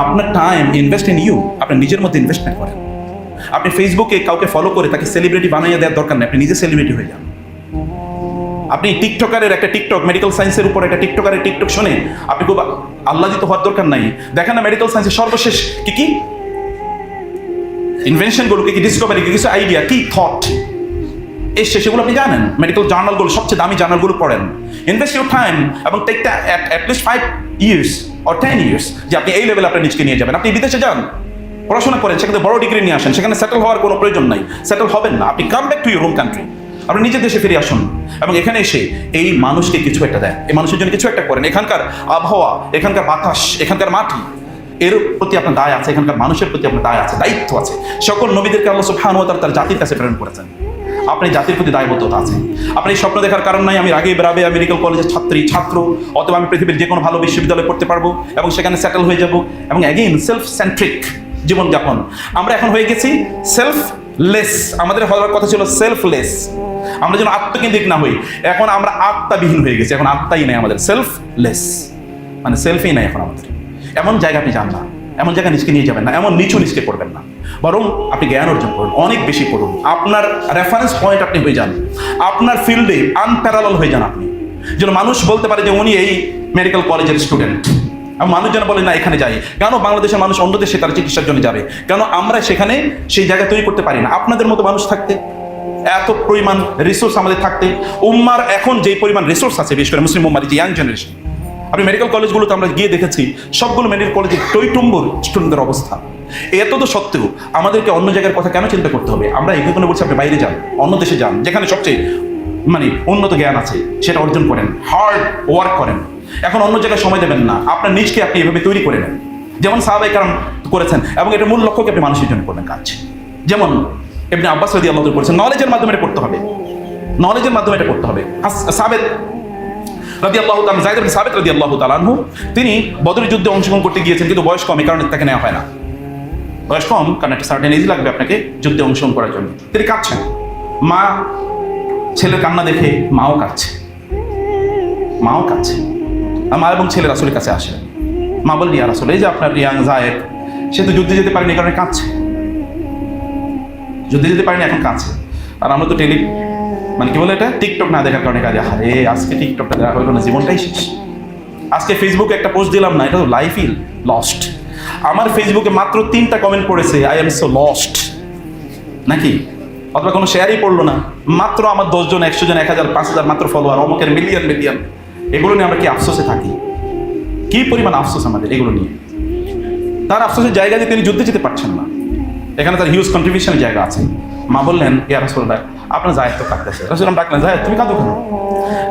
আপনার time invest in you, আপনি নিজের মধ্যে ইনভেস্টমেন্ট করেন। আপনি ফেসবুকে কাউকে ফলো করে তাকে সেলিব্রিটি বানিয়ে দেওয়ার দরকার নেই, আপনি নিজে সেলিব্রিটি হয়ে যান। আপনি টিকটকারের একটা টিকটক, মেডিকেল সায়েন্সের উপর একটা টিকটকারের টিকটক শুনে আপনি খুব আহ্লাদিত হওয়ার দরকার নাই। দেখেন না মেডিকেল সায়েন্সের সর্বশেষ কি ইনভেনশনগুলো, কি ডিসকভারি, কিছু আইডিয়া, কি থট এসছে সেগুলো আপনি জানেন। মেডিকেল জার্নালগুলো, সবচেয়ে দামি জার্নালগুলো পড়েন। ইনভেস্ট ইউর টাইম এবং টেকটা অ্যাটলিস্ট 5 years or 10 years যে আপনি এই লেভেলে আপনার নিজকে নিয়ে যাবেন। আপনি বিদেশে যান, পড়াশোনা করেন, সেখানে বড় ডিগ্রি নিয়ে আসেন, সেখানে সেটেল হওয়ার কোনো প্রয়োজন নাই, সেটেল হবেন না। আপনি come back to your home country, আপনি নিজের দেশে ফিরে আসুন এবং এখানে এসে এই মানুষকে কিছু একটা দেন, এই মানুষের জন্য কিছু একটা করেন। এখানকার আবহাওয়া, এখানকার বাতাস, এখানকার মাটি, এর প্রতি আপনার দায় আছে, এখানকার মানুষের প্রতি আপনার দায় আছে, দায়িত্ব আছে। সকল নবীদেরকে আল্লাহ সুবহানাহু ওয়া তাআলা তার জাতির কাছে প্রেরণ করেছেন। আপনি জাতির প্রতি দায়বদ্ধতা আছে। আপনি স্বপ্ন দেখার কারণ নাই আমি রাগিব রাবেয়া মেডিকেল কলেজের ছাত্র, অথবা আমি পৃথিবীর যে কোনো ভালো বিশ্ববিদ্যালয়ে পড়তে পারবো এবং সেখানে সেটেল হয়ে যাব এবং অ্যাগেইন সেলফ সেন্ট্রিক জীবনযাপন। আমরা এখন হয়ে গেছি সেলফলেস। আমাদের হওয়ার কথা ছিল সেলফলেস। আমরা যেন আত্মকেন্দ্রিক না হই, এখন আমরা আত্মাবিহীন হয়ে গেছি। এখন আত্মাই নাই আমাদের, সেলফলেস মানে সেলফই নাই এখন আমাদের। এমন জায়গা আপনি যান না, এমন জায়গা নিজকে নিয়ে যাবেন না, এমন নিচু নিজকে করবেন না, বরং আপনি জ্ঞান অর্জন করুন, অনেক বেশি করুন। আপনার রেফারেন্স পয়েন্ট আপনি হয়ে যান, আপনার ফিল্ডে আনপ্যারালাল হয়ে যান আপনি, যেন মানুষ বলতে পারে যে উনি এই মেডিকেল কলেজের স্টুডেন্ট। মানুষ যেন বলে না এখানে যাই। কেন বাংলাদেশের মানুষ অন্য দেশে তার চিকিৎসার জন্য যাবে? কেন আমরা সেখানে সেই জায়গা তৈরি করতে পারি না? আপনাদের মতো মানুষ থাকতে, এত পরিমাণ রিসোর্স আমাদের থাকতে, উম্মার এখন যেই পরিমাণ রিসোর্স আছে, বিশেষ করে মুসলিম উম্মার যে ইয়াং জেনারেশন, আপনি মেডিকেল কলেজগুলোতে আমরা গিয়ে দেখেছি, সবগুলো মেডিকেল কলেজে টইটুম্বুর স্টুডেন্টদের অবস্থা। এত তো সত্ত্বেও আমাদেরকে অন্য জায়গার কথা কেন চিন্তা করতে হবে? আমরা এই কথা বলছি আপনি বাইরে যান, অন্য দেশে যান, যেখানে সবচেয়ে উন্নত জ্ঞান আছে, সেটা অর্জন করেন, হার্ড ওয়ার্ক করেন। এখন অন্য জায়গায় সময় দেবেন না, আপনার নিজকে আপনি এভাবে তৈরি করে নেন, যেমন সাহাবায়ে কেরাম করেছেন। এবং এটা মূল লক্ষ্যকে আপনি মানুষের জন্য করবেন কাজ। যেমন ইবনে আব্বাস রাদিয়াল্লাহু আনহু বলেছেন, নলেজের মাধ্যমে এটা করতে হবে, নলেজের মাধ্যমে এটা করতে হবে। সাবেত রাদিয়াল্লাহু তাআলা, যায়েদ ইবনে সাবিত রাদিয়াল্লাহু তাআলা আনহু, তিনি বদরের যুদ্ধে অংশগ্রহণ করতে গিয়েছেন, কিন্তু বয়স কম, এই কারণে তাকে নেওয়া হয় না। বয়স কম কারণ একটা সার্টেন এজ লাগবে আপনাকে যুদ্ধে অংশগ্রহণ করার জন্য। তিনি কাঁদছেন, মা ছেলের কান্না দেখে মাও কাঁদছে, মা এবং ছেলে রাসূলের কাছে আসেন। মা বললেন, ইয়া রাসূল, এই যে আপনার ইয়াং যায়েদ, সে তো যুদ্ধে যেতে পারেনি, এই কারণে কাঁদছে, যুদ্ধে যেতে পারেনি, এখন কাঁদছে। আর আমরা তো কি বলে এটা, টিকটক না দেখার কারণে কাজে, আরে আজকে টিকটকটা দেখা হইলো না, জীবনটাই শেষ। আজকে ফেসবুকে একটা পোস্ট দিলাম না, এটা তো লাইফই লস্ট। আমার ফেসবুকে মাত্র 3টা কমেন্ট পড়েছে, আই এম সো লস্ট নাকি, অথবা কোনো শেয়ারই পড়লো না। মাত্র আমার 10 জন, 100 জন, 1000, 5000 মাত্র ফলোয়ার, অমুকের মিলিয়ন। এগুলো নিয়ে আমরা কি আফসোসে থাকি? কি পরিমাণ আফসোস আমাদের এগুলো নিয়ে। তার আফসোসের জায়গা যে তিনি যুদ্ধে যেতে পারছেন না, এখানে তার হিউজ কন্ট্রিবিউশনের জায়গা আছে। মা বললেন, ইয়া রাসূলুল্লাহ, আপনার যায়েদ তো কাঁদতেছে। রাসূলুল্লাহ ডাকলেন, যায়েদ তুমি কাঁদো কেন?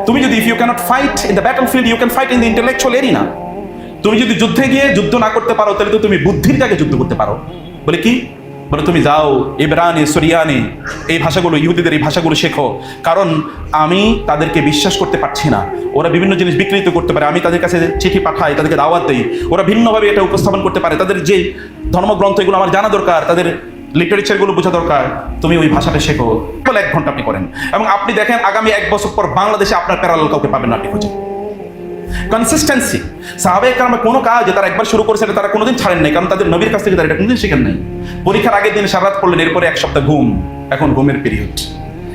তুমি যদি if you cannot fight in the battle field, you can fight in the intellectual arena. তুমি যদি যুদ্ধে গিয়ে যুদ্ধ না করতে পারো, তাহলে তো তুমি বুদ্ধির জায়গায় যুদ্ধ করতে পারো। বলে কি? বলে তুমি যাও ইবরানি, সুরিয়ানি, এই ভাষাগুলো, ইহুদিদের এই ভাষাগুলো শেখো, কারণ আমি তাদেরকে বিশ্বাস করতে পারছি না। ওরা বিভিন্ন জিনিস বিকৃত করতে পারে, আমি তাদের কাছে চিঠি পাঠাই, তাদেরকে দাওয়াত দেই, ওরা ভিন্নভাবে এটা উপস্থাপন করতে পারে। তাদের যে ধর্মগ্রন্থ, এগুলো আমার জানা দরকার, তাদের লিটারেচারগুলো বোঝা দরকার। তুমি ওই ভাষাটা শেখো, বলে 1 ঘন্টা আপনি করেন, এবং আপনি দেখেন আগামী 1 বছর পর বাংলাদেশে আপনার প্যারালাল কাউকে পাবেন না আপনি খুঁজে। কনসিস্টেন্সি, সাহাবায়ে কেরামের কোনো কাজ তারা একবার শুরু করেছে তারা কোনোদিন ছাড়েন নাই, কারণ তাদের নবীর কাছ থেকে তারা এটা কোনোদিন শিখেন নাই। পরীক্ষার আগের দিন সারা রাত পড়লেন, এরপরে 1 সপ্তাহ ঘুম, এখন ঘুমের পিরিয়ড,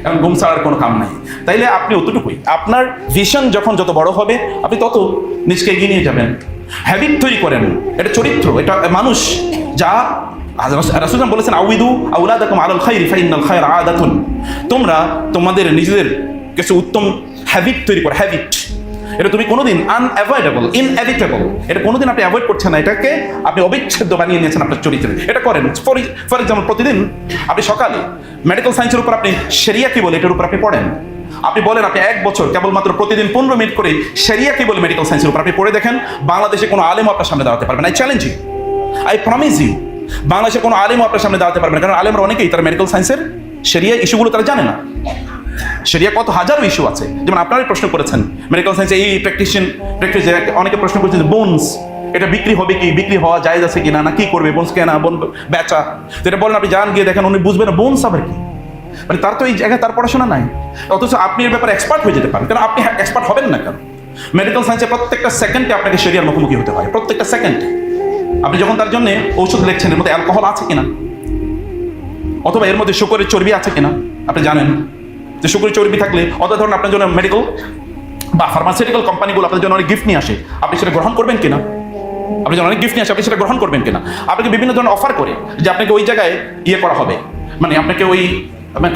এখন ঘুম ছাড়ার কোনো কাম নাই। তাইলে আপনি অতটুকুই, আপনার ভিশন যখন যত বড় হবে, আপনি তত নিজকে এগিয়ে নিয়ে যাবেন। হ্যাবিট তৈরি করেন, এটা চরিত্র, এটা মানুষ যা রাসূলুল্লাহ বলেছেন, আউইদু আওলাদাকুম আলাল খাইরি ফাইন্নাল খায়রা আদাতুন। তোমরা তোমাদের নিজেদের কিছু উত্তম হ্যাবিট তৈরি করো। হ্যাবিট এটা তুমি কোনোদিন আনঅ্যাভয়েডেবল, ইনএভিটেবল, এটা কোনোদিন আপনি অ্যাভয়েড করছেন না, এটাকে আপনি অবিচ্ছেদ্য বানিয়ে নিয়েছেন আপনার চরিত্রে। এটা করেন। ফর এক্সাম্পল, প্রতিদিন আপনি সকালে মেডিকেল সায়েন্সের উপর আপনি শরিয়া কি বলে এটার উপর আপনি পড়েন। আপনি বলেন আপনি 1 বছর কেবলমাত্র প্রতিদিন 15 মিনিট করে শরিয়া কি বলে মেডিকেল সায়েন্সের উপর আপনি পড়ে দেখেন, বাংলাদেশে কোনো আলেমও আপনার সামনে দাঁড়াতে পারবেন। I challenge you, I promise you, বাংলাদেশের কোনো আলেমও আপনার সামনে দাঁড়াতে পারবেন, কারণ আলেমরা অনেকেই তারা মেডিকেল সায়েন্সের শরিয়া ইস্যুগুলো তারা জানে না। শরিয়া কত হাজারো ইস্যু আছে, যেমন আপনারাই প্রশ্ন করেছেন মেডিকেল সায়েন্সে এই প্র্যাকটিস, অনেকে প্রশ্ন করেছেন যে বোনস এটা বিক্রি হবে কি, বিক্রি হওয়া জায়েজ আছে কিনা, না কি করবে, বোনস কেনা, বোন বেচা, তো এটা বলেন আপনি যান গিয়ে দেখেন, উনি বুঝবেন না বোনস আবার কি, তার তো এই জায়গায় তার পড়াশোনা নাই, অথচ আপনি এর ব্যাপারে এক্সপার্ট হয়ে যেতে পারেন। কারণ আপনি এক্সপার্ট হবেন না, কারণ মেডিকেল সায়েন্সে প্রত্যেকটা সেকেন্ডে আপনাকে শরিয়ার মুখোমুখি হতে হয়, প্রত্যেকটা সেকেন্ডে। আপনি যখন তার জন্য ঔষধ লিখছেন এর মধ্যে অ্যালকোহল আছে কিনা, অথবা এর মধ্যে শুকরের চর্বি আছে কিনা। আপনি জানেন যে শুকরের চর্বি থাকলে অথবা ধরুন আপনার জন্য মেডিকেল বা ফার্মাসিউটিক্যাল কোম্পানিগুলো আপনার জন্য অনেক গিফট নিয়ে আসে, আপনি সেটা গ্রহণ করবেন কিনা? আপনি যখন অনেক গিফট নিয়ে আসে আপনি সেটা গ্রহণ করবেন কিনা? আপনাকে বিভিন্ন ধরনের অফার করে যে আপনাকে ওই জায়গায় ইয়ে করা হবে, মানে আপনাকে ওই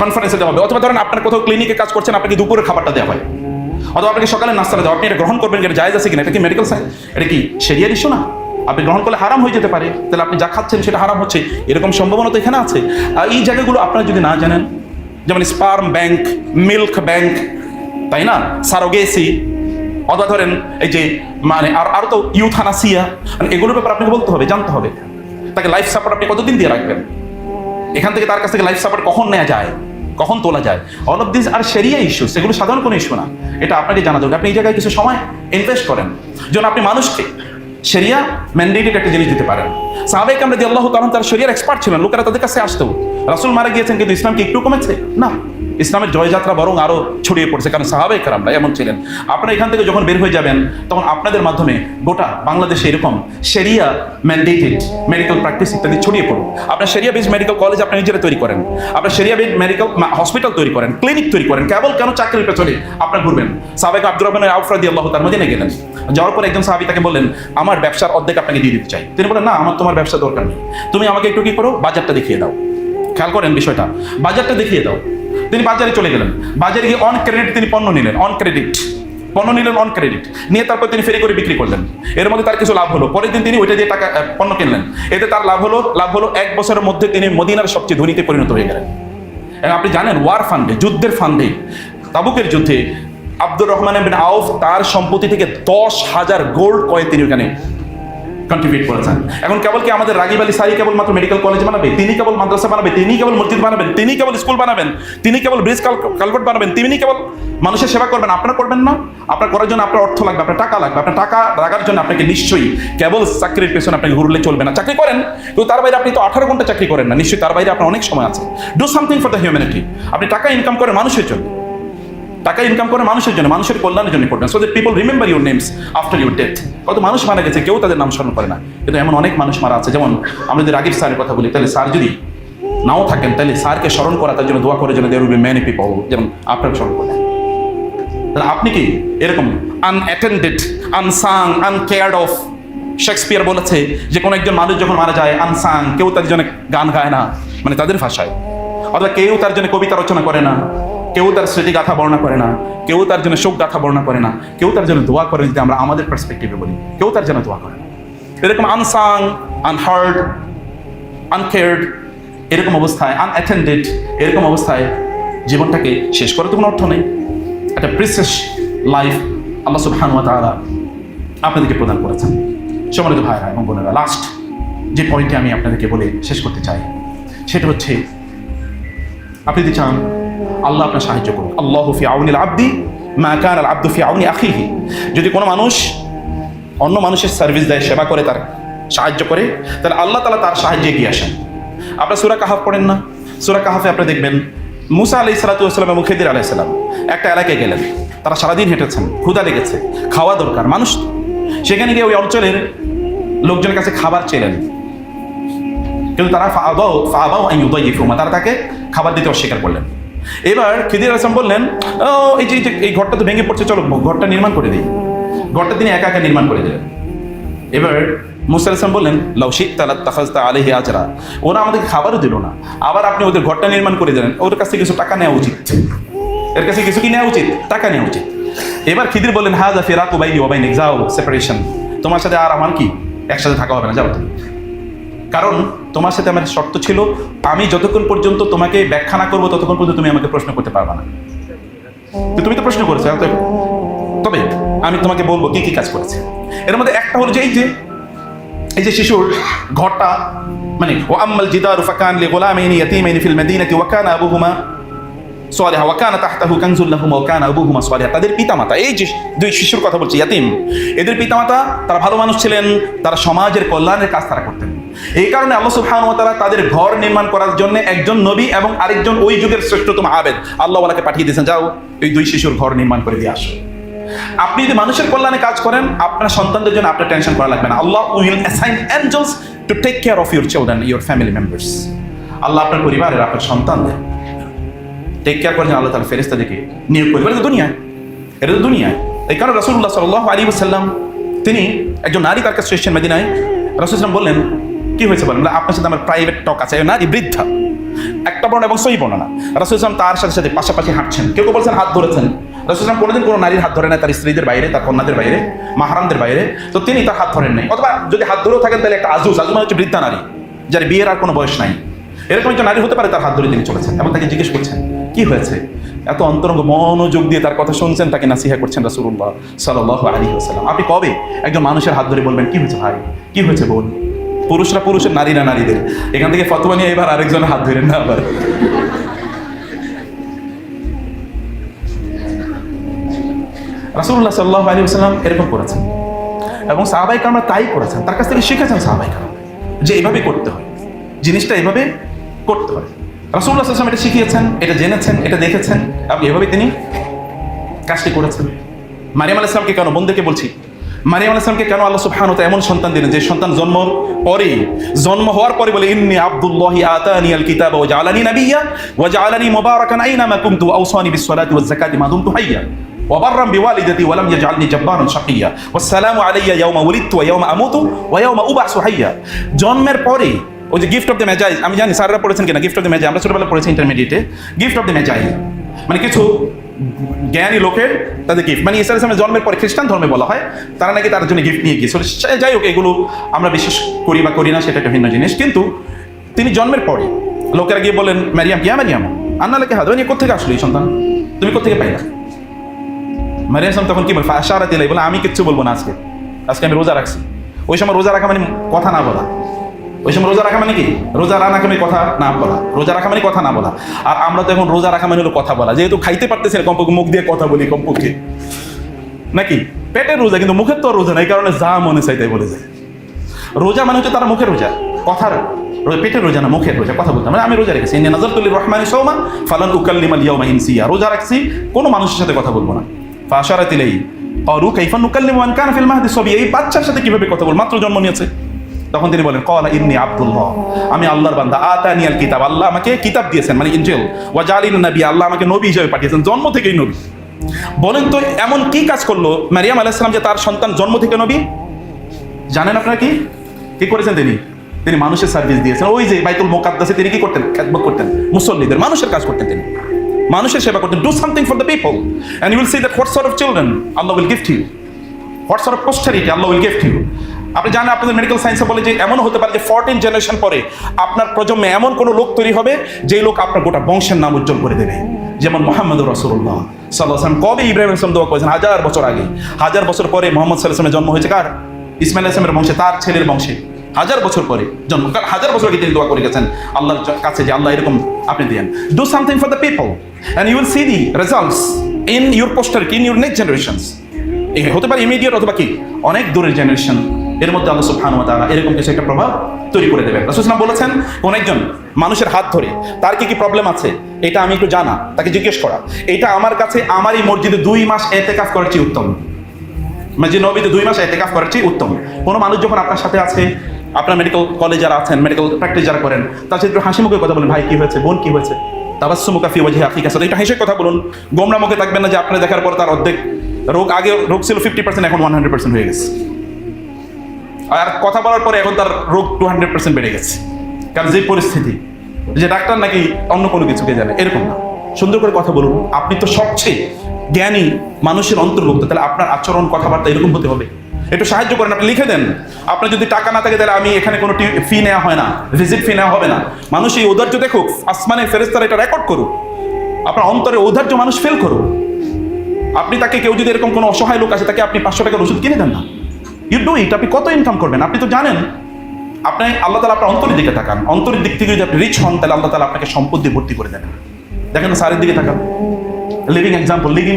কনফারেন্সে দেওয়া হবে, অথবা ধরেন আপনার কোথাও ক্লিনিকে কাজ করছেন, আপনাকে দুপুরের খাবারটা দেওয়া হয়, অথবা আপনাকে সকালে নাস্তাটা দেওয়া, আপনি এটা গ্রহণ করবেন কিনা, জায়েজ আছে কিনা? এটা কি মেডিকেল সায়েন্স, এটা কি শরিয়ার ইস্যু না? আপনি গ্রহণ করলে হারাম হয়ে যেতে পারে, তাহলে আপনি যা খাচ্ছেন সেটা হারাম হচ্ছে, এরকম সম্ভাবনা তো এখানে আছে। আর এই জায়গাগুলো আপনারা যদি না জানেন, যেমন স্পার্ম ব্যাংক, মিল্ক ব্যাংক, তাই না, সারোগেসি, অথবা ধরেন এই যে মানে আর তো ইউথানাসিয়া, মানে এগুলোর ব্যাপারে আপনাকে বলতে হবে, জানতে হবে। তাকে লাইফ সাপোর্ট আপনি কতদিন দিয়ে রাখবেন, এখান থেকে তার কাছ থেকে লাইফ সাপোর্ট কখন নেওয়া যায়, কখন তোলা যায়, অল অফ দিস আর শরিয়া ইস্যু, সেগুলো সাধারণ কোনো ইস্যু না। এটা আপনাকে জানা দরকার। আপনি এই জায়গায় কিছু সময় ইনভেস্ট করেন যেন আপনি মানুষকে শরিয়া ম্যান্ডেটেড একটা জিনিস দিতে পারেন। সাহাবায়ে কেরাম রাদিয়াল্লাহু তাআলা তার শরিয়ার এক্সপার্ট ছিলেন, লোকেরা তাদের কাছে আসতো। রাসূল মারা গিয়েছেন কিন্তু ইসলাম কি একটু কমেছে? না, ইসলামের জয়যাত্রা বরং আরো ছড়িয়ে পড়ছে, কারণ সাহাবায়ে কেরামরা এমন ছিলেন। আপনারা এখান থেকে যখন বের হয়ে যাবেন তখন আপনাদের মাধ্যমে গোটা বাংলাদেশে এরকম শরিয়া ম্যান্ডেটেড মেডিকেল প্র্যাকটিস ইত্যাদি ছড়িয়ে পড়ুন। আপনার শরিয়া বেসড মেডিকেল কলেজ আপনি নিজেরা তৈরি করেন, আপনার শরিয়া বেসড মেডিকেল হসপিটাল তৈরি করেন, ক্লিনিক তৈরি করেন। কেবল কেন চাকরির পেছনে আপনার ঘুরবেন? সাহাবায়ে আব্দুর রহমান আউফ রাদিয়াল্লাহু তাআলা মদিনায় গেলেন, যাওয়ার পর একজন সাহাবী তাকে বললেন, আমার ব্যবসার অর্ধেক আপনাকে দিয়ে দিতে চাই। তিনি বলেন, না, আমার তোমার ব্যবসা দরকার নেই, তুমি আমাকে একটু কি করো, বাজারটা দেখিয়ে দাও। খেয়াল করেন বিষয়টা, বাজারটা দেখিয়ে দাও। তিনি বাজারে চলে গেলেন, বাজারে গিয়ে অন ক্রেডিট তিনি পণ্য নিলেন, অন ক্রেডিট নিয়ে তারপর তিনি ফেরি করে বিক্রি করলেন। এর মধ্যে তার কিছু লাভ হলো, পরের দিন তিনি ওইটা দিয়ে টাকা পণ্য কিনলেন, এতে তার লাভ হলো 1 বছরের মধ্যে তিনি মদিনার সবচেয়ে ধনীতে পরিণত হয়ে গেলেন। এবং আপনি জানেন ওয়ার ফান্ডে, যুদ্ধের ফান্ডে, তাবুকের যুদ্ধে আব্দুর রহমান ইবনে আউফ তার সম্পত্তি থেকে 10,000 গোল্ড কয়েন তিনি ওখানে কন্ট্রিবিউট করেছেন। এখন কেবল কি আমাদের রাগিব আলী সারি কেবল মাত্র মেডিকেল কলেজ বানাবে, তিনি কেবল মাদ্রাসা বানাবে, তিনি কেবল মসজিদ বানাবেন, তিনি কেবল স্কুল বানাবেন, তিনি কেবল ব্রিজ কালভার্ট বানাবেন, তিনি কেবল মানুষের সেবা করবেন? আপনারা করবেন না? আপনার করার জন্য আপনার অর্থ লাগবে, আপনার টাকা লাগবে। আপনার টাকা লাগার জন্য আপনাকে নিশ্চয়ই কেবল চাকরির পেছনে আপনাকে ঘুরলে চলবে না। চাকরি করেন, কিন্তু তার বাইরে আপনি তো 18 ঘন্টা চাকরি করেন না, নিশ্চয়ই তার বাইরে আপনার অনেক সময় আছে। Do something for the humanity. আপনি টাকা ইনকাম করেন মানুষের জন্য, টাকা ইনকাম করে মানুষের জন্য, মানুষের কল্যাণের জন্য করবেন, so that people remember your names after your death. কত মানুষ মারা গেছে, কেউ তাদের নাম স্মরণ করে না, কিন্তু এমন অনেক মানুষ মারা আছে। যেমন আমরা যদি রাগিব স্যারের কথা বলি, তাহলে স্যার যদি নাও থাকেন, তাহলে স্যারকে স্মরণ করা, তার জন্য দোয়া করে যেন there will be many people যেমন আপনাকে স্মরণ করেন। তাহলে আপনি কি এরকম unattended, unsung, uncared of? Shakespeare বলেছে যে কোনো একজন মানুষ যখন মারা যায়, আনসাং, কেউ তার জন্য গান গায় না, মানে তাদের ভাষায়, অথবা কেউ তার জন্য কবিতা রচনা করে না, কেউ তার স্মৃতিগাথা বর্ণনা করে না, কেউ তার জন্য শোক গাথা বর্ণনা করে না, কেউ তার জন্য দোয়া করে, যদি আমরা আমাদের পার্সপেক্টিভে বলি, কেউ তার জন্য দোয়া করে না। এরকম আনসাং, আনহার্ড, আনকেয়ার্ড, এরকম অবস্থায়, আনঅ্যাটেন্ডেড, এরকম অবস্থায় জীবনটাকে শেষ করে তো কোনো অর্থ নেই। একটা প্রিসিয়াস লাইফ আল্লাহ সুবহানাহু ওয়া তাআলা আপনাদেরকে প্রদান করেছেন। সম্মানিত ভাইরা এবং বোনেরা, লাস্ট যে পয়েন্টে আমি আপনাদেরকে বলে শেষ করতে চাই সেটা হচ্ছে, আপনি যদি চান আল্লাহ আপনার সাহায্য করুন, আল্লাহু ফি আউনিল আবদি মা কানা আল আবদু ফি আউনি আখিহি। যদি কোনো মানুষ অন্য মানুষের সার্ভিস দেয়, সেবা করে, তার সাহায্য করে, তাহলে আল্লাহ তাআলা তার সাহায্যে এগিয়ে আসেন। আপনারা সূরা কাহাফ পড়েন না? সূরা কাহাফে আপনি দেখবেন মুসা আলাইহিস সালাতু ওয়াস সালাম এবং খিদির আলাইহিস সালাম একটা এলাকায় গেলেন, তারা সারাদিন হেঁটেছেন, ক্ষুধা লেগেছে, খাওয়া দরকার মানুষ। সেখানে গিয়ে ওই অঞ্চলের লোকজনের কাছে খাবার চেলেন, কিন্তু তারা ফাআবাউ আন ইউদাইফুহুমা, তারা তাকে খাবার দিতে অস্বীকার করলেন। এবার খিদির আলাইহিস সালাম বললেন, এই ঘরটা তো ভেঙে পড়ছে, চলো ঘরটা নির্মাণ করে দিই। ঘরটা তিনি একা একা নির্মাণ করে দিলেন। এবার মুসা আলাইহিস সালাম বললেন, লাউ শি'তা লাত্তাখাযতা আলাইহি আজরা, ওরা আমাদেরকে খাবারও দিল না, আবার আপনি ওদের ঘরটা নির্মাণ করে দিলেন, ওদের কাছ থেকে কিছু টাকা নেওয়া উচিত, এর কাছে কিছু কি নেওয়া উচিত? টাকা নেওয়া উচিত। এবার খিদির বললেন, হাযা ফিরাকু বাইনি ওয়া বাইনিক, যাও, সেপারেশন, তোমার সাথে আর আমার কি একসাথে থাকা হবে না, যাও তুমি। কারণ তোমার সাথে আমার শর্ত ছিল, আমি যতক্ষণ পর্যন্ত তোমাকে ব্যাখ্যা না করবো ততক্ষণ পর্যন্ত তুমি আমাকে প্রশ্ন করতে পারবে না। তুমি তো প্রশ্ন করেছো, তবে আমি তোমাকে বলবো কি কি কাজ করেছে। এর মধ্যে একটা হলো যে এই যে শিশুর ঘরটা, মানে ও আম্মাল জিদারু ফাকান লিগুলামাইনি ইয়াতীমাইনি ফিল মাদিনাতি ওয়া কানা আবুহুমা সালিহা ওয়া কানা তাহতাহু কানজুল লাহুমা ওয়া কানা আবুহুমা সালিহা। তাদের পিতামাতা, এই যে দুই শিশুর কথা বলছি, ইয়াতীম, এদের পিতামাতা তারা ভালো মানুষ ছিলেন, তারা সমাজের কল্যাণের কাজ তারা করতেন। এই কারণে আল্লাহ সুবহানাহু ওয়া তাআলা তাদের ঘর নির্মাণ করার জন্য একজন নবী এবং আরেকজন ওই যুগের শ্রেষ্ঠতম আবেদ আল্লাহ ওয়ালাকে পাঠিয়ে দিয়েছেন, যাও এই দুই শিশুর ঘর নির্মাণ করে দিয়ে আসো। আপনি যদি মানুষের কল্যাণে কাজ করেন, আপনার সন্তানদের জন্য আপনার টেনশন করা লাগবে না। Allah will assign angels to take care of your children, your family members. আল্লাহ আপনার পরিবারের, আপনার সন্তানদের টেক কেয়ার করেন আল্লাহ তাআলা ফেরেশতাদেরকে নিয়োগ করবেন। এটা তো দুনিয়ায়, এটা তো দুনিয়ায়। এই কারণে রাসূলুল্লাহ সাল্লাল্লাহু আলাইহি ওয়াসাল্লাম তিনি একজন নারী তার কাছে এসেছেন মদিনায়। রাসূল সাল্লাল্লাহু বললেন, কি হয়েছে বলেন? আপনার সাথে আমার প্রাইভেট টক আছে। নারী বৃদ্ধা, একটা বর্ণনা এবং সহি বর্ণনা। রাসূল সাল্লাল্লাহু তার সাথে সাথে পাশাপাশি হাঁটছেন। কেউ কেউ বলছেন হাত ধরেছেন। রাসূল সাল্লাল্লাহু কোনোদিন কোনো নারীর হাত ধরে নাই, তার স্ত্রীদের বাইরে, তার কন্যাদের বাইরে, মাহরামদের বাইরে। তো তিনি তার হাত ধরেন নাই। অথবা যদি হাত ধরেও থাকেন তাহলে একটা আজুজ মানে হচ্ছে বৃদ্ধা নারী, যার বিয়ের আর কোনো বয়স নাই, এরকম একটা নারী হতে পারে। তার হাত ধরে তিনি চলেছেন এবং তাকে জিজ্ঞেস করছেন কি হয়েছে। এত অন্তরঙ্গ মনোযোগ দিয়ে তার কথা শুনছেন, তাকে নাসিহা করছেন রাসূলুল্লাহ সাল্লাল্লাহু আলাইহি ওয়াসাল্লাম। আপনি কবে একজন মানুষের হাত ধরে বলবেন কি হয়েছে ভাই, কি হয়েছে বোন? পুরুষরা পুরুষের, নারীরা নারীদের। এখান থেকে ফতোয়া নিয়ে এবার আরেকজনের হাত ধরেন না আবার। রাসূলুল্লাহ সাল্লাল্লাহু আলাইহি ওয়াসাল্লাম এরকম করেছেন এবং সাহাবায়ে কেরামরা তাই করেছেন। তার কাছ থেকে শিখেছেন সাহাবায়ে কেরাম যে এইভাবে করতে হয়, জিনিসটা এইভাবে করতে হয়। রাসূলুল্লাহ সাল্লাল্লাহু আলাইহি ওয়াসাল্লাম এটা শিখিয়েছেন, এটা জেনেছেন, এটা দেখেছেন এবং এভাবে তিনি কাজটি করেছেন। মারিয়াম আলাইহিস সালামকে কেন, বোনদেরকে বলছি, মারিয়াম আলাইহিস সালামকে কেন আল্লাহ সুবহানাহু ওয়া তাআলা এমন সন্তান দিলেন যে সন্তান জন্ম হওয়ার পরে বলে ইন্নী আব্দুল্লাহি আতানিয়াল কিতাবা ওয়া জাআলানি নাবিয়্যা ওয়া জাআলানি মুবারাকান আইনামা কুনতু ওয়া আওসানি বিস সালাতি ওয়াজ যাকাতি মা দুমতু হাইয়্যা ওয়া বাররাম বিওয়ালিদাতি ওয়া লাম ইয়াজআলনি জাব্বারান শাকিয়্যা ওয়াসসালামু আলাইয়া ইয়াওমা উলিদতু ওয়া ইয়াওমা আমুতু ওয়া ইয়াওমা উবআসু হাইয়্যা। জন্মের পরে ওই যে গিফট অফ দ্য ম্যাজাই, আমি জানি স্যাররা পড়েছেন কিনা গিফট অফ দ্য ম্যাজাই, আমরা ছোটবেলা পড়েছি ইন্টারমিডিয়েটে। গিফট অফ দ্য ম্যাজাই মানে কিছু জ্ঞানী লোকের তাদের গিফট, মানে ঈসা আলাইহিস সালামের জন্মের পরে খ্রিস্টান ধর্মে বলা হয় তারা নাকি তার জন্য গিফট নিয়ে গিয়েছিল। যাই হোক, এগুলো আমরা বিশ্বাস করি বা করি না সেটা একটা ভিন্ন জিনিস। কিন্তু তিনি জন্মের পরে লোকেরা গিয়ে বলেন মারিয়াম, কিয়া মারিয়াম আন্না লাকি হাদা, মানে কোথেকে আসলো এই সন্তান, তুমি কোথেকে পাইলা? মারিয়াম সালাম তখন কি বলে, ফাশারাত ইলাই, বলে আমি কিচ্ছু বলবো না, আজকে আমি রোজা রাখছি। ওই সময় রোজা রাখা মানে কথা না বলা। ওই সময় রোজা রাখা মানে কি, রোজা রাখা মানে কথা না বলা, রোজা রাখা মানে কথা না বলা। আর আমরা তো এখন রোজা রাখা মানে হলো কথা বলা, যেহেতু খাইতে পারতেছি না কমপক্ষে মুখ দিয়ে কথা বলি কমপক্ষে, নাকি? পেটের রোজা, কিন্তু মুখের তো রোজা না, এই কারণে যা মনে চাই তাই বলে যায়। রোজা মানে হচ্ছে তারা মুখের রোজা, কথার পেটের রোজা না, মুখের রোজা, কথা বলতে। মানে আমি রোজা রেখেছি, ইন্নী নাযারতু লির-রাহমানি সাওমান ফালান উকাল্লিমাল ইয়াওমা ইনসিয়া, রোজা রাখছি, কোনো মানুষের সাথে কথা বলবো না। ফাশারাত ইলাইহি ক্বালু কাইফা নুকাল্লিমু মান কানা ফিল মাহদি সাবিয়্যা, এই বাচ্চার সাথে কিভাবে কথা বলবো, মাত্র জন্ম নিয়েছে। তখন তিনি বলেন ক্বালা ইন্নী আব্দুল্লাহ, আমি আল্লাহর বান্দা, আতানিয়াল কিতাব, আল্লাহ আমাকে কিতাব দিয়েছেন মানে ইনজিল, ওয়া জাআলানি নাবিয়্যা, আল্লাহ আমাকে নবী হিসেবে পাঠিয়েছেন, জন্ম থেকেই নবী। বলেন তো এমন কি কাজ করলো মারিয়াম আলাইহিস সালাম যে তার সন্তান জন্ম থেকে নবী? জানেন আপনারা কি কি করেছেন? তিনি মানুষের সার্ভিস দিয়েছেন। ওই যে বাইতুল মুকাদ্দাসে তিনি কি করতেন? খেদমত করতেন, মুসল্লিদের, মানুষের কাজ করতেন, তিনি মানুষের সেবা করতেন। Do something for the people and you will see that what sort of children Allah will gift you, what sort of posterity Allah will gift you. আপনি জানেন, আপনাদের মেডিকেল সায়েন্সে বলে যে এমন হতে পারে যে 14 জেনারেশন পরে আপনার প্রজন্মে এমন কোনো লোক তৈরি হবে যে লোক আপনার গোটা বংশের নাম উজ্জ্বল করে দেবে। যেমন মুহাম্মদুর রাসূলুল্লাহ সাল্লাল্লাহু আলাইহি ওয়াসাল্লাম কবে ইব্রাহিম আলাইহিস সালাম দোয়া করেছেন? 1000 বছর আগে। 1000 বছর পরে মুহাম্মদ সাল্লাল্লাহু আলাইহি ওয়াসাল্লামের জন্ম হয়েছে কার? ইসমাঈল আলাইহিস সালামের বংশে, তার ছেলের বংশে। 1000 বছর পরে জন্ম, কারণ 1000 বছর আগে তিনি দোয়া করে গেছেন আল্লাহর কাছে যে আল্লাহ এরকম আপনি দেন। Do something for the people and you will see the results in your posterity, in your next generations. হতে পারে ইমিডিয়েট অথবা কি অনেক দূরের জেনারেশন, এর মধ্যে আল্লাহ সুবহানাহু ওয়া তাআলা এরকম কিছু একটা প্রভাব তৈরি করে দেবেন। রাসূল সাল্লাল্লাহু আলাইহি ওয়াসাল্লাম বলেছেন, কোন একজন মানুষের হাত ধরে তার কি কি প্রবলেম আছে এটা আমি একটু জানা, তাকে জিজ্ঞেস করা, এটা আমার কাছে আমার এই মসজিদে 2 মাস ইতিকাফ করার চেয়ে উত্তম, মসজিদ নববীতে 2 মাস ইতিকাফ করার চেয়ে উত্তম। কোনো মানুষ যখন আপনার সাথে আছে, আপনার মেডিকেল কলেজ যারা আছেন, মেডিকেল প্র্যাকটিস যারা করেন, তার সাথে একটু হাসি মুখে কথা বলেন, ভাই কি হয়েছে, বোন কি হয়েছে, তাবাসসুমুকা ফি ওয়াজহি আখিকা, সাথে একটু হেসে কথা বলুন। গোমরা মুখে থাকবেন না যে আপনি দেখার পর তার অর্ধেক রোগ, আগে রোগ ছিল 50%, এখন 100% হয়ে গেছে। আর কথা বলার পরে এখন তার রোগ 200% বেড়ে গেছে, কারণ যে পরিস্থিতি, যে ডাক্তার নাকি অন্য কোনো কিছুকে জানে, এরকম না। সুন্দর করে কথা বলুন, আপনি তো সবচেয়ে জ্ঞানী মানুষের অন্তর্ভুক্ত, তাহলে আপনার আচরণ কথাবার্তা এরকম হতে হবে। একটু সাহায্য করেন, আপনি লিখে দেন। আপনার যদি টাকা না থাকে তাহলে আমি এখানে কোনো ফি নেওয়া হয় না, ভিজিট ফি নেওয়া হবে না। মানুষ এই ঔদার্য দেখুক, আসমানের ফেরেশতারা এটা রেকর্ড করুক, আপনার অন্তরে ঔদার্য মানুষ ফেল করুক। আপনি তাকে, কেউ যদি এরকম কোনো অসহায় লোক আছে, তাকে আপনি 500 টাকার ওষুধ কিনে দেন না, ইউ ডু ইট। আপনি কত ইনকাম করবেন আপনি তো জানেন। আপনি আল্লাহ তাআলা আপনার অন্তরের দিকে তাকান, অন্তরের দিক থেকে যদি আপনি রিচ হন, তাহলে আল্লাহ তাআলা আপনাকে সম্পদ দিয়ে ভর্তি করে দেন। দেখেন স্যারের দিকে তাকান, লিভিং এক্সাম্পল, লিভিং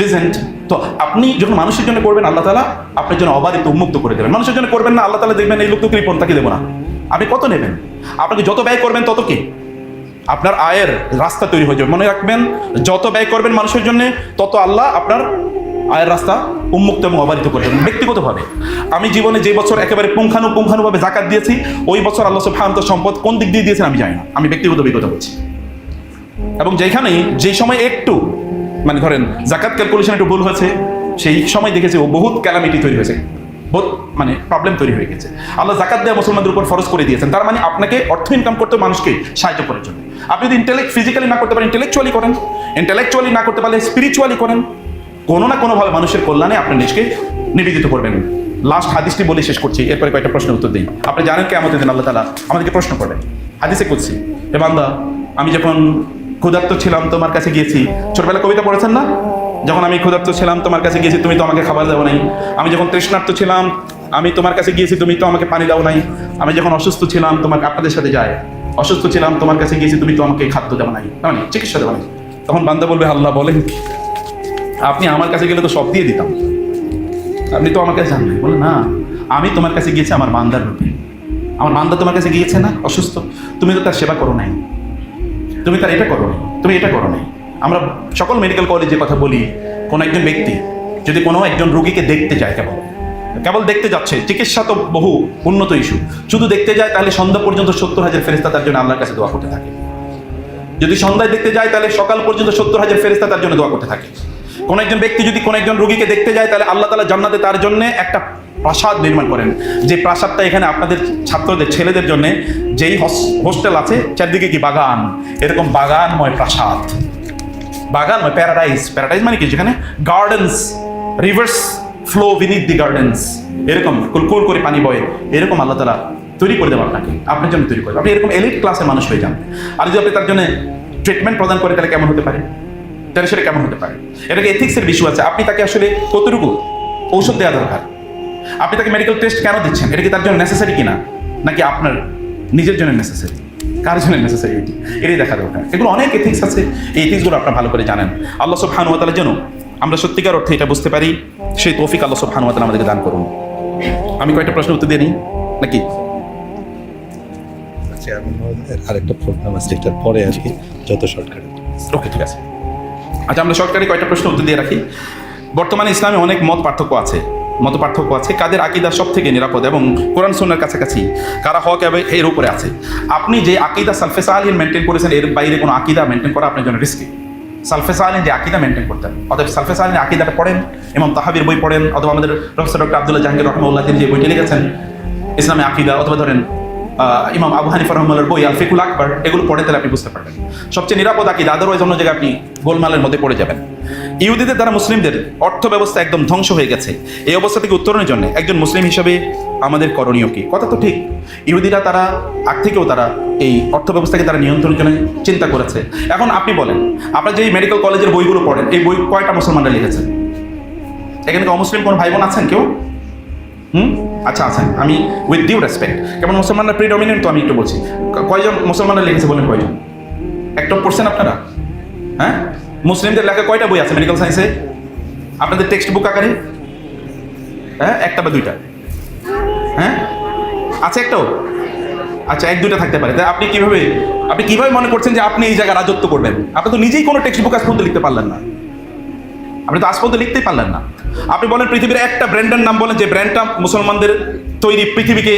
লিজেন্ড। তো আপনি যখন মানুষের জন্য করবেন, আল্লাহ তাআলা আপনার জন্য অবারিত উন্মুক্ত করে দেবেন। মানুষের জন্য করবেন না, আল্লাহ তাআলা দেখবেন এই লোক তো কৃপণ, তাকে দেবো না। আপনি কত নেবেন? আপনাকে যত ব্যয় করবেন তত কি আপনার আয়ের রাস্তা তৈরি হয়ে যাবে। মনে রাখবেন, যত ব্যয় করবেন মানুষের জন্য, তত আল্লাহ আপনার আয়ের রাস্তা উন্মুক্ত এবং অবারিত করে দেবেন। ব্যক্তিগতভাবে আমি জীবনে যে বছর একেবারে পুঙ্খানুপুঙ্খানুভাবে জাকাত দিয়েছি, ওই বছর আল্লাহ সুবহানাহু ওয়া তাআলা সম্পদ কোন দিক দিয়ে দিয়েছেন আমি জানি না, আমি ব্যক্তিগত অভিজ্ঞতা বলছি। এবং যেখানেই যে সময় একটু মানে ধরেন জাকাত ক্যালকুলেশন একটু ভুল হয়েছে, সেই সময় দেখেছি ও বহুত ক্যালামিটি তৈরি হয়েছে, বহুত মানে প্রবলেম তৈরি হয়ে গেছে। আল্লাহ জাকাত দেওয়া মুসলমানদের উপর ফরজ করে দিয়েছেন। তার মানে আপনাকে অর্থ ইনকাম করতে মানুষকে সাহায্য করার জন্য। আপনি যদি ফিজিক্যালি না করতে পারেন, ইন্টেলেকচুয়ালি করেন, ইন্টেলেকচুয়ালি না করতে পারলে স্পিরিচুয়ালি করেন। কোনো না কোনোভাবে মানুষের কল্যাণে আপনি নিজকে নিবেদিত করবেন। লাস্ট হাদিসটি বলে শেষ করছি, এরপরে কয়েকটা প্রশ্নের উত্তর দিই। আপনি জানেন কিয়ামতের দিন আল্লাহ তাআলা আমাদেরকে প্রশ্ন করবেন। হাদিসে কুদসি, হে বান্দা, আমি যখন ক্ষুধার্ত ছিলাম তোমার কাছে গিয়েছি। ছোটবেলা কবিতা পড়েছেন না? যখন আমি ক্ষুধার্ত ছিলাম তোমার কাছে গিয়েছি, তুমি তো আমাকে খাবার দাও নাই। আমি যখন তৃষ্ণার্ত ছিলাম, আমি তোমার কাছে গিয়েছি, তুমি তো আমাকে পানি দাও নাই। আমি যখন অসুস্থ ছিলাম, তোমার আপনাদের সাথে যায়, অসুস্থ ছিলাম তোমার কাছে গিয়েছি, তুমি তো আমাকে খাদ্য দেওয়া নাই, মানে চিকিৎসা দেওয়া নাই। তখন বান্দা বলবে, আল্লাহ বলেন কি, আপনি আমার কাছে গেলে তো সব দিয়ে দিতাম, আপনি তো আমার কাছে যান নাই। বলে না, আমি তোমার কাছে গিয়েছি আমার বান্দার রূপে। আমার বান্দা তোমার কাছে গিয়েছে না অসুস্থ, তুমি তো তার সেবা করো নাই, তুমি তার এটা করো নাই, তুমি এটা করো নাই। আমরা সকল মেডিকেল কলেজে কথা বলি, কোনো একজন ব্যক্তি যদি কোনো একজন রোগীকে দেখতে যায়, কেবল দেখতে যাচ্ছে, চিকিৎসা তো বহু উন্নত ইস্যু, শুধু দেখতে যায়, তাহলে সন্ধ্যা পর্যন্ত 70,000 ফেরেশতা তার জন্য আল্লাহর কাছে দোয়া করতে থাকে। যদি সন্ধ্যায় দেখতে যায়, তাহলে সকাল পর্যন্ত 70,000 ফেরেশতা তার জন্য দোয়া করতে থাকে। কোন একজন ব্যক্তি যদি কোন একজন রোগীকে দেখতে যায়, তাহলে আল্লাহ তাআলা জান্নাতে তার জন্য একটা প্রাসাদ নির্মাণ করেন। যে প্রাসাদটা এখানে আপনাদের ছাত্রদের ছেলেদের জন্য যেই হোস্টেল আছে, চারদিকে কি বাগান, এরকম বাগানময় প্রাসাদ, বাগানময় প্যারাডাইস। প্যারাডাইস মানে কি? যেখানে গার্ডেন্স, রিভার্স ফ্লো বিনিথ দি গার্ডেন্স, এরকম কুলকুল করে পানি বয়ে, এরকম আল্লাহ তাআলা তৈরি করে দেবেন আপনাকে, আপনার জন্য তৈরি করে। আপনি এরকম এলিট ক্লাসের মানুষ হয়ে যান। আর যদি আপনি তার জন্য ট্রিটমেন্ট প্রদান করে, তাহলে কেমন হতে পারে? তাহলে সেটা কেমন হতে পারে? এটাকে এথিক্সের বিষয় আছে। আপনি তাকে আসলে কতটুকু ঔষধ দেওয়া দরকার, আপনি তাকে মেডিকেল টেস্ট কেন দিচ্ছেন, এটা কি তার জন্য নেসেসারি কিনা, নাকি আপনার নিজের জন্য নেসেসারি, কার জন্য নেসেসারি, এটাই দেখা দরকার। এগুলো অনেক এথিক্স আছে, এই এথিক্সগুলো আপনারা ভালো করে জানেন। আল্লাহ সুবহানাহু ওয়া তাআলা যেন আমরা সত্যিকার অর্থে এটা বুঝতে পারি, সেই তৌফিক আল্লাহ সুবহানাহু ওয়া তাআলা আমাদেরকে দান করুন। আমি কয়েকটা প্রশ্ন উত্তর দিয়ে নিই নাকি? আরেকটা প্রোগ্রাম আছে, এটার পরে আর কি, যত শর্টকাট। ওকে, ঠিক আছে। আচ্ছা, আমরা সরকারি কয়েকটা প্রশ্ন উত্তর দিয়ে রাখি। বর্তমানে ইসলামে অনেক মত পার্থক্য আছে, কাদের আকীদা সব থেকে নিরাপদ এবং কোরআন সুন্নাহর কাছাকাছি, কারা হক এর উপরে আছে। আপনি যে আকীদা সালফে সালিহিন মেনটেন করেছেন, এর বাইরে কোনো আকীদা মেনটেন করা আপনার জন্য রিস্কি। সালফে সালিহিন যে আকীদা মেনটেন করতেন, অতএব সালফে সালিহিন আকীদাটা পড়েন, ইমাম তাহাবির বই পড়েন, অথবা আমাদের প্রফেসর ডক্টর আব্দুল্লাহ জাহাঙ্গীর রাহিমাহুল্লাহ তিনি যে বইটি লিখেছেন ইসলামে আকীদা, অথবা ধরেন ইমাম আবু হানিফা রাহিমাহুল্লাহর বই আল ফিকুল আকবার, এগুলো পড়ে তাহলে আপনি বুঝতে পারবেন সবচেয়ে নিরাপদ আকীদা। আদারওয়াইজ অন্য জায়গায় আপনি গোলমালের মধ্যে পড়ে যাবেন। ইহুদিদের দ্বারা মুসলিমদের অর্থ ব্যবস্থা একদম ধ্বংস হয়ে গেছে। এই অবস্থা থেকে উত্তরণের জন্য একজন মুসলিম হিসেবে আমাদের করণীয় কি? কথা তো ঠিক, ইহুদিরা তারা আগ থেকেও তারা এই অর্থ ব্যবস্থাকে তারা নিয়ন্ত্রণের জন্য চিন্তা করেছে। এখন আপনি বলেন, আপনার যে মেডিকেল কলেজের বইগুলো পড়েন, এই বই কয়টা মুসলমানরা লিখেছেন? এখানে কি অমুসলিম কোনো ভাই বোন আছেন কেউ? আচ্ছা আছেন। আমি উইথ ডিউ রেসপেক্ট, কেমন মুসলমানরা প্রিডমিনেন্ট, তো আমি একটু বলছি, কয়জন মুসলমানরা লিখেছে বলেন? কয়জন? একটা পড়ছেন আপনারা? হ্যাঁ, মুসলিমদের লেখা কয়টা বই আছে মেডিকেল সায়েন্সে আপনাদের টেক্সট বুক আকারে? হ্যাঁ, একটা বা দুইটা? হ্যাঁ, আছে একটাও? আচ্ছা, এক দুইটা থাকতে পারে। আপনি কিভাবে মনে করছেন যে আপনি এই জায়গায় রাজত্ব করবেন? আপনি তো নিজেই কোনো টেক্সট বুক আজ পর্যন্ত লিখতে পারলেন না, আপনি তো আজ পর্যন্ত লিখতেই পারলেন না। আপনি বলেন পৃথিবীর একটা ব্র্যান্ডের নাম বলেন, যে ব্র্যান্ডটা মুসলমানদের তৈরি, পৃথিবীকে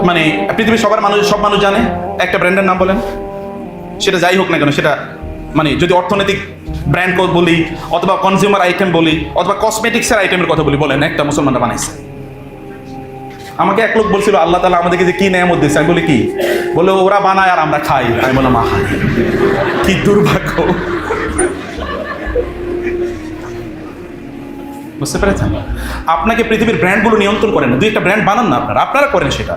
মানে পৃথিবীর সব মানুষ জানে, একটা ব্র্যান্ডের নাম বলেন। সেটা যাই হোক না কেন, সেটা মানে যদি অর্থনৈতিক ব্র্যান্ড বলি, অথবা কনজিউমার আইটেম বলি, অথবা কসমেটিক্সের আইটেমের কথা বলি, বলেন একটা মুসলমানরা বানাইছে। আমাকে এক লোক বলছিল আল্লাহ তাআলা আমাদেরকে যে কি নেয়ামত দিয়েছে, আমি বলি কি? বলে ওরা বানায় আর আমরা খাই। আমি বললাম আহা, কি দুর্ভাগ্য। বুঝতে পেরেছেন? আপনাকে পৃথিবীর ব্র্যান্ডগুলো নিয়ন্ত্রণ করেন না, দুই একটা ব্র্যান্ড বানান না, আপনারা করেন সেটা।